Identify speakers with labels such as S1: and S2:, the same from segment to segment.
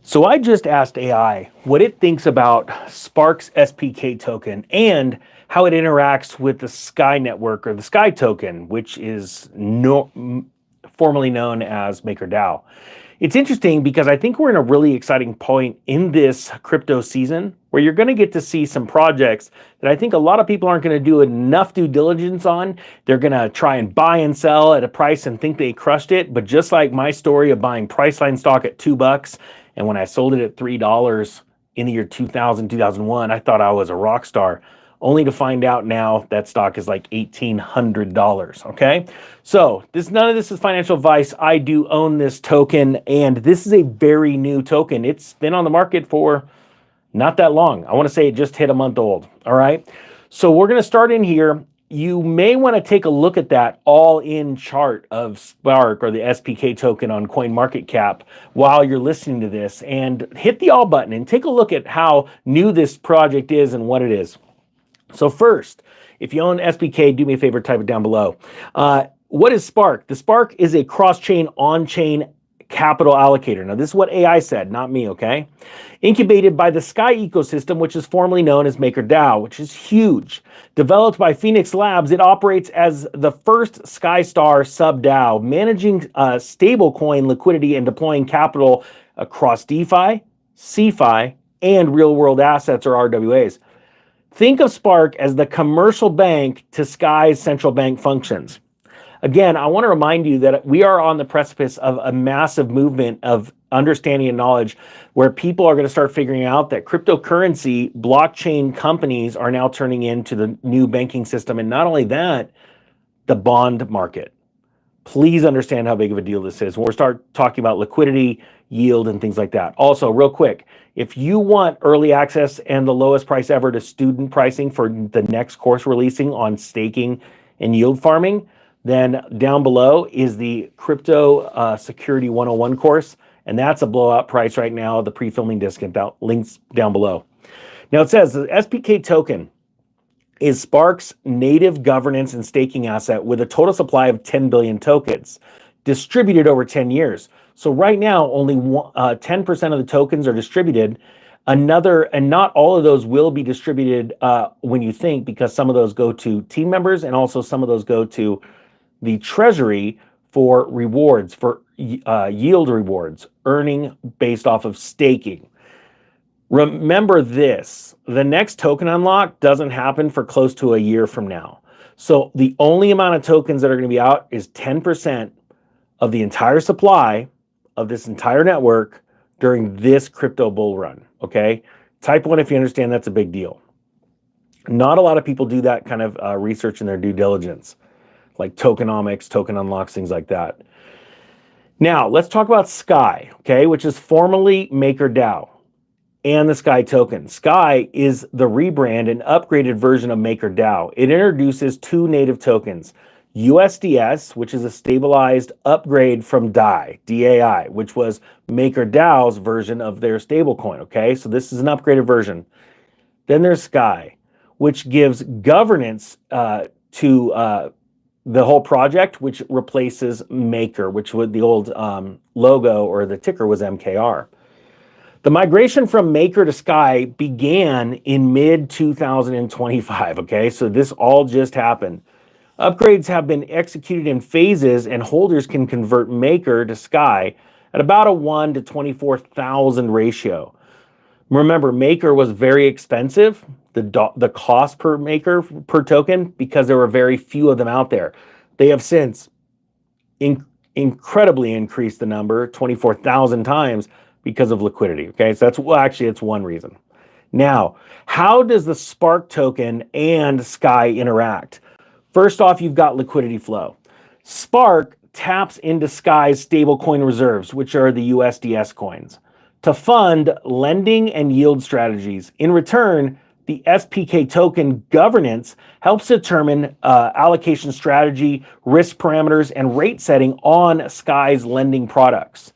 S1: So I just asked AI what it thinks about Spark's SPK token and how it interacts with the Sky network or the Sky token, which is formerly known as MakerDAO. It's interesting because I think we're in a really exciting point in this crypto season where you're going to get to see some projects that I think a lot of people aren't going to do enough due diligence on. They're going to try and buy and sell at a price and think they crushed it. But just like my story of buying Priceline stock at $2, and when I sold it at $3 in the year 2000, 2001, I thought I was a rock star, only to find out now that stock is like $1,800, okay? So none of this is financial advice. I do own this token, and this is a very new token. It's been on the market for not that long. I wanna say it just hit a month old, all right? So we're gonna start in here. You may wanna take a look at that all-in chart of Spark or the SPK token on CoinMarketCap while you're listening to this, and hit the all button and take a look at how new this project is and what it is. So first, if you own SPK, do me a favor, type it down below. What is Spark? The Spark is a cross-chain, on-chain capital allocator. Now, this is what AI said, not me, okay? Incubated by the Sky ecosystem, which is formerly known as MakerDAO, which is huge. Developed by Phoenix Labs, it operates as the first SkyStar sub-DAO, managing stablecoin liquidity and deploying capital across DeFi, CeFi, and real-world assets or RWAs. Think of Spark as the commercial bank to Sky's central bank functions. Again, I want to remind you that we are on the precipice of a massive movement of understanding and knowledge where people are going to start figuring out that cryptocurrency, blockchain companies are now turning into the new banking system. And not only that, the bond market. Please understand how big of a deal this is when we start talking about liquidity, yield, and things like that. Also, real quick, if you want early access and the lowest price ever to student pricing for the next course releasing on staking and yield farming, then down below is the Crypto Security 101 course, and that's a blowout price right now, the pre-filming discount, links down below. Now it says the SPK token is Spark's native governance and staking asset with a total supply of 10 billion tokens distributed over 10 years. So right now, only 10% of the tokens are distributed. And not all of those will be distributed when you think, because some of those go to team members and also some of those go to the treasury for rewards, for yield rewards, earning based off of staking. Remember this, the next token unlock doesn't happen for close to a year from now. So the only amount of tokens that are going to be out is 10% of the entire supply of this entire network during this crypto bull run, okay? Type 1 if you understand that's a big deal. Not a lot of people do that kind of research in their due diligence, like tokenomics, token unlocks, things like that. Now, let's talk about Sky, okay, which is formerly MakerDAO and the Sky token. Sky is the rebrand and upgraded version of MakerDAO. It introduces two native tokens, USDS, which is a stabilized upgrade from DAI, which was MakerDAO's version of their stablecoin, okay? So this is an upgraded version. Then there's Sky, which gives governance to the whole project, which replaces Maker, which was the old logo or the ticker was MKR. The migration from Maker to Sky began in mid-2025, okay? So this all just happened. Upgrades have been executed in phases, and holders can convert Maker to Sky at about a 1 to 24,000 ratio. Remember, Maker was very expensive, the cost per Maker per token, because there were very few of them out there. They have since incredibly increased the number, 24,000 times, because of liquidity, okay? So it's one reason. Now, how does the Spark token and Sky interact? First off, you've got liquidity flow. Spark taps into Sky's stablecoin reserves, which are the USDS coins, to fund lending and yield strategies. In return, the SPK token governance helps determine allocation strategy, risk parameters, and rate setting on Sky's lending products.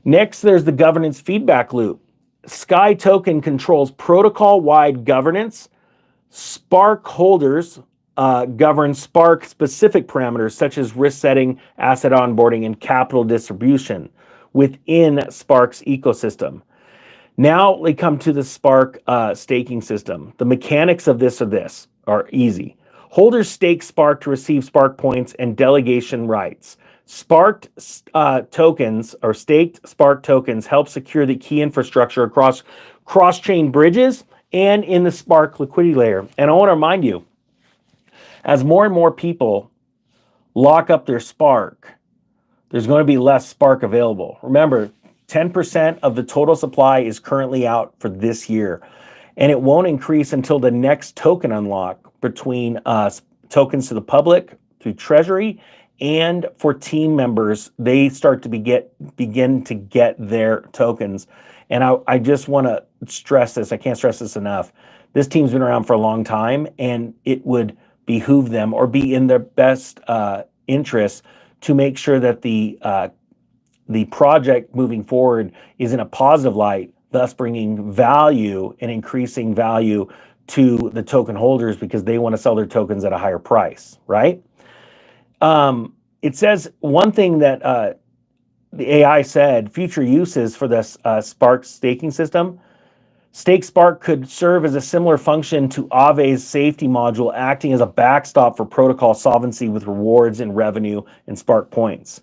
S1: Next, there's the governance feedback loop. Sky token controls protocol-wide governance. Spark holders govern Spark-specific parameters such as risk setting, asset onboarding, and capital distribution, within Spark's ecosystem. Now we come to the Spark staking system. The mechanics of this are easy. Holders stake Spark to receive Spark points and delegation rights. Sparked tokens or staked Spark tokens help secure the key infrastructure across cross-chain bridges and in the Spark liquidity layer. And I want to remind you, as more and more people lock up their Spark, there's going to be less Spark available. Remember, 10% of the total supply is currently out for this year, and it won't increase until the next token unlock between tokens to the public through Treasury and for team members. They start to begin to get their tokens. And I just want to stress this. I can't stress this enough. This team's been around for a long time, and it would behoove them or be in their best interest to make sure that the project moving forward is in a positive light, thus bringing value and increasing value to the token holders because they want to sell their tokens at a higher price, right? It says one thing that the AI said, future uses for this Spark staking system. Stake Spark could serve as a similar function to Aave's safety module, acting as a backstop for protocol solvency with rewards and revenue and Spark points.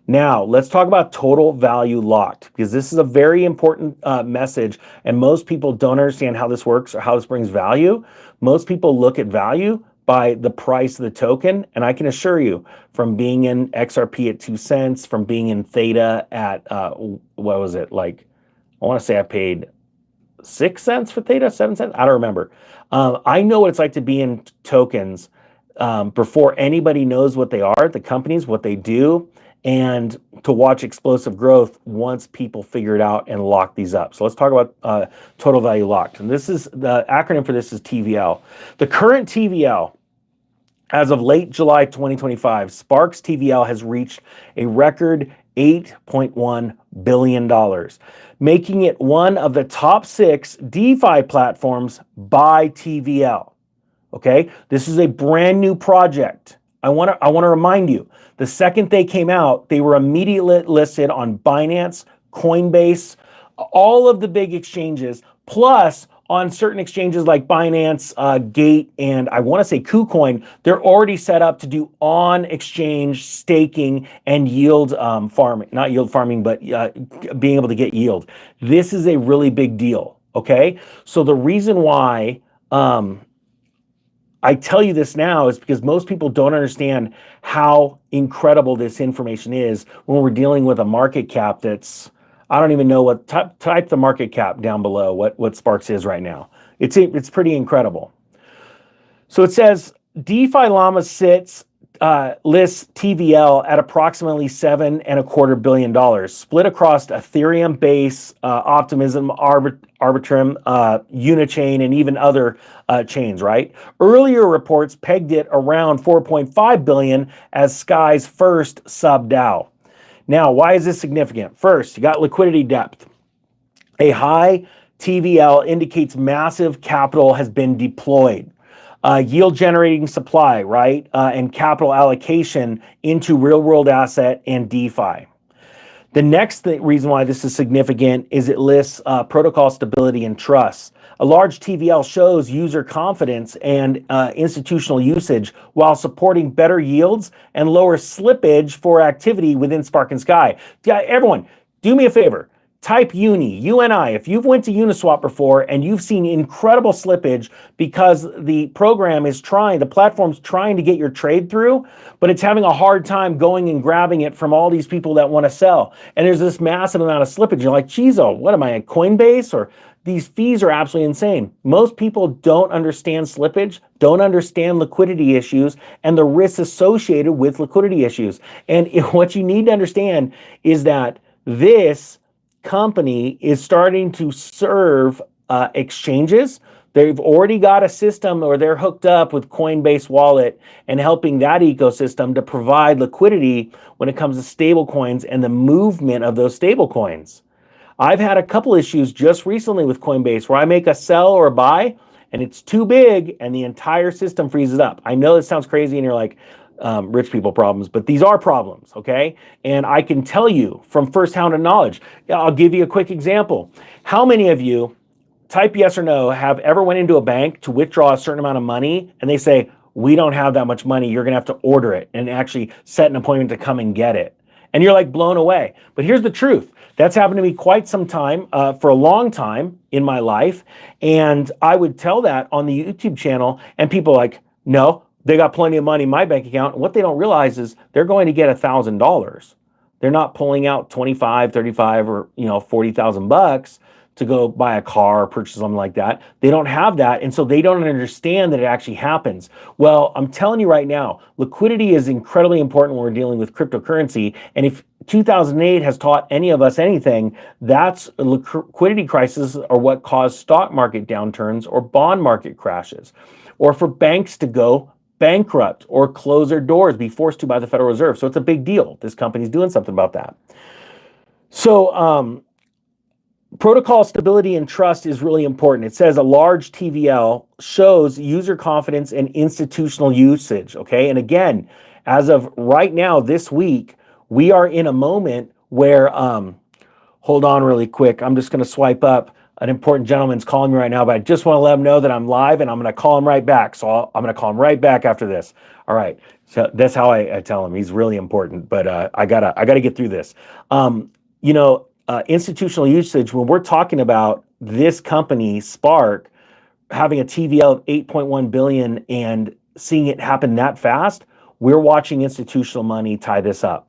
S1: Now, let's talk about total value locked, because this is a very important message, and most people don't understand how this works or how this brings value. Most people look at value by the price of the token, and I can assure you, from being in XRP at 2 cents, from being in Theta at, what was it, like, I want to say I paid 6 cents for Theta, 7 cents, I don't remember. I know what it's like to be in tokens before anybody knows what they are, the companies, what they do, and to watch explosive growth once people figure it out and lock these up. So let's talk about total value locked. And this is, the acronym for this is TVL. The current TVL, as of late July 2025, Spark's TVL has reached a record $8.1 billion, making it one of the top 6 DeFi platforms by TVL. Okay, this is a brand new project. I want to remind you, the second they came out, they were immediately listed on Binance, Coinbase, all of the big exchanges, plus on certain exchanges like Binance, Gate, and I want to say KuCoin. They're already set up to do on-exchange staking and yield farming, not yield farming, but being able to get yield. This is a really big deal, okay? So the reason why I tell you this now is because most people don't understand how incredible this information is when we're dealing with a market cap that's, I don't even know what, type the market cap down below, what Sparks is right now. It's pretty incredible. So it says DeFi Llama lists TVL at approximately $7.25 billion, split across Ethereum, Base, Optimism, Arbitrum, Unichain, and even other chains, right? Earlier reports pegged it around $4.5 billion as Sky's first sub-DAO. Now, why is this significant? First, you got liquidity depth. A high TVL indicates massive capital has been deployed. Yield generating supply, right? And capital allocation into real world asset and DeFi. The next reason why this is significant is it lists protocol stability and trust. A large TVL shows user confidence and institutional usage while supporting better yields and lower slippage for activity within Spark and Sky. Everyone, do me a favor. Type UNI. If you've went to Uniswap before and you've seen incredible slippage because the platform's trying to get your trade through, but it's having a hard time going and grabbing it from all these people that want to sell. And there's this massive amount of slippage. You're like, geez, what am I, at Coinbase? Or these fees are absolutely insane. Most people don't understand slippage, don't understand liquidity issues, and the risks associated with liquidity issues. And what you need to understand is that this company is starting to serve exchanges. They've already got a system, or they're hooked up with Coinbase Wallet and helping that ecosystem to provide liquidity when it comes to stable coins and the movement of those stable coins. I've had a couple issues just recently with Coinbase where I make a sell or a buy and it's too big and the entire system freezes up. I know this sounds crazy and you're like, rich people problems, but these are problems, okay? And I can tell you from firsthand knowledge. I'll give you a quick example. How many of you, type yes or no, have ever went into a bank to withdraw a certain amount of money and they say, we don't have that much money, you're gonna have to order it and actually set an appointment to come and get it? And you're like blown away. But here's the truth. That's happened to me quite some time, for a long time in my life. And I would tell that on the YouTube channel and people are like, no, they got plenty of money in my bank account. And what they don't realize is they're going to get $1,000. They're not pulling out 25, 35, or 40,000 bucks to go buy a car or purchase something like that. They don't have that, and so they don't understand that it actually happens. Well, I'm telling you right now, liquidity is incredibly important when we're dealing with cryptocurrency, and if 2008 has taught any of us anything, that's liquidity crises are what cause stock market downturns or bond market crashes, or for banks to go bankrupt or close their doors, be forced to by the Federal Reserve. So it's a big deal. This company's doing something about that. So protocol stability and trust is really important. It says a large TVL shows user confidence and institutional usage, okay? And again, as of right now, this week, we are in a moment where, hold on really quick. I'm just gonna swipe up. An important gentleman's calling me right now, but I just wanna let him know that I'm live and I'm gonna call him right back. So I'm gonna call him right back after this. All right, so that's how I tell him. He's really important, but I gotta get through this. Institutional usage, when we're talking about this company, Spark, having a TVL of 8.1 billion and seeing it happen that fast, we're watching institutional money tie this up.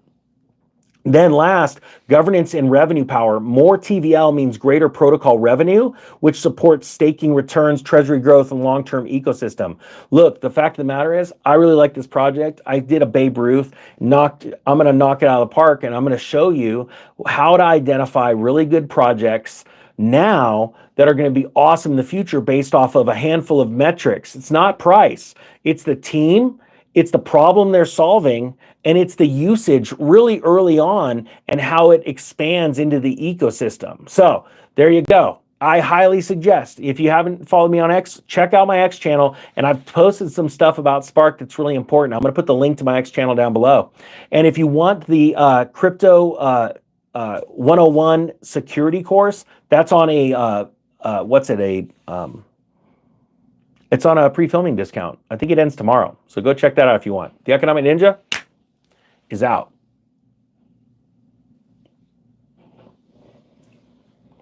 S1: Then last, governance and revenue power. More TVL means greater protocol revenue, which supports staking returns, treasury growth, and long-term ecosystem. Look, the fact of the matter is, I really like this project. I did a Babe Ruth, I'm going to knock it out of the park, and I'm going to show you how to identify really good projects now that are going to be awesome in the future based off of a handful of metrics. It's not price, it's the team, it's the problem they're solving, and it's the usage really early on and how it expands into the ecosystem. So there you go. I highly suggest, if you haven't followed me on X, check out my X channel, and I've posted some stuff about Spark that's really important. I'm going to put the link to my X channel down below. And if you want the crypto 101 security course, that's on a it's on a pre-filming discount. I think it ends tomorrow. So go check that out if you want. The Economic Ninja is out.